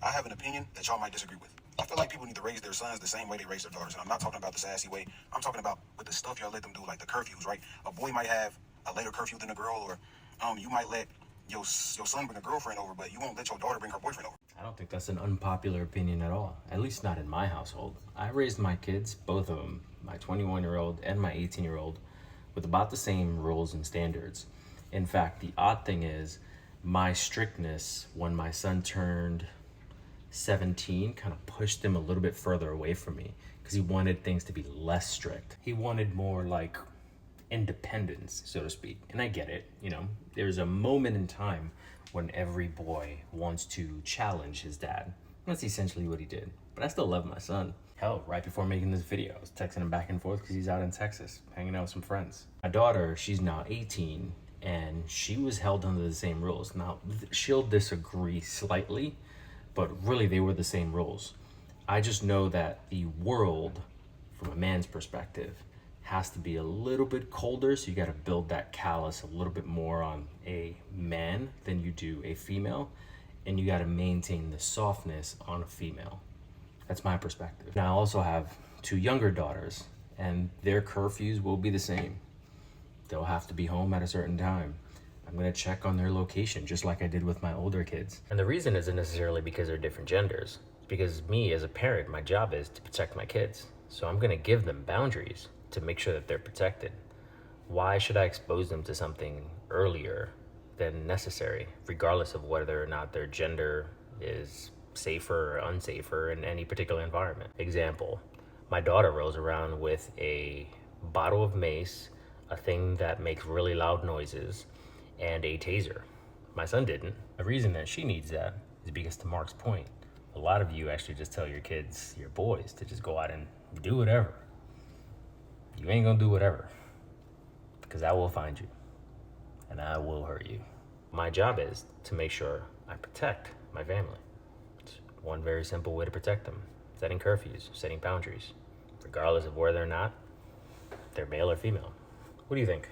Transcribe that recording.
I have an opinion that y'all might disagree with. I feel like people need to raise their sons the same way they raise their daughters. And I'm not talking about the sassy way. I'm talking about with the stuff y'all let them do, like the curfews, right? A boy might have a later curfew than a girl, or you might let your son bring a girlfriend over, but you won't let your daughter bring her boyfriend over. I don't think that's an unpopular opinion at all, at least not in my household. I raised my kids, both of them, my 21-year-old and my 18-year-old, with about the same rules and standards. In fact, the odd thing is, my strictness when my son turned 17 kind of pushed him a little bit further away from me because he wanted things to be less strict. He wanted more like independence, so to speak. And I get it, there's a moment in time when every boy wants to challenge his dad. That's essentially what he did. But I still love my son. Hell, right before making this video, I was texting him back and forth because he's out in Texas, hanging out with some friends. My daughter, she's now 18, and she was held under the same rules. Now, she'll disagree slightly, but really they were the same rules. I just know that the world, from a man's perspective, has to be a little bit colder, so you gotta build that callus a little bit more on a man than you do a female, and you gotta maintain the softness on a female. That's my perspective. Now I also have 2 younger daughters, and their curfews will be the same. They'll have to be home at a certain time. I'm gonna check on their location, just like I did with my older kids. And the reason isn't necessarily because they're different genders. It's because me, as a parent, my job is to protect my kids. So I'm gonna give them boundaries to make sure that they're protected. Why should I expose them to something earlier than necessary, regardless of whether or not their gender is safer or unsafer in any particular environment? Example, my daughter rolls around with a bottle of mace, a thing that makes really loud noises, and a taser. My son didn't. The reason that she needs that is because, to Mark's point, a lot of you actually just tell your kids, your boys, to just go out and do whatever. You ain't gonna do whatever, because I will find you and I will hurt you. My job is to make sure I protect my family. It's one very simple way to protect them: setting curfews, setting boundaries, regardless of whether or not they're male or female. What do you think?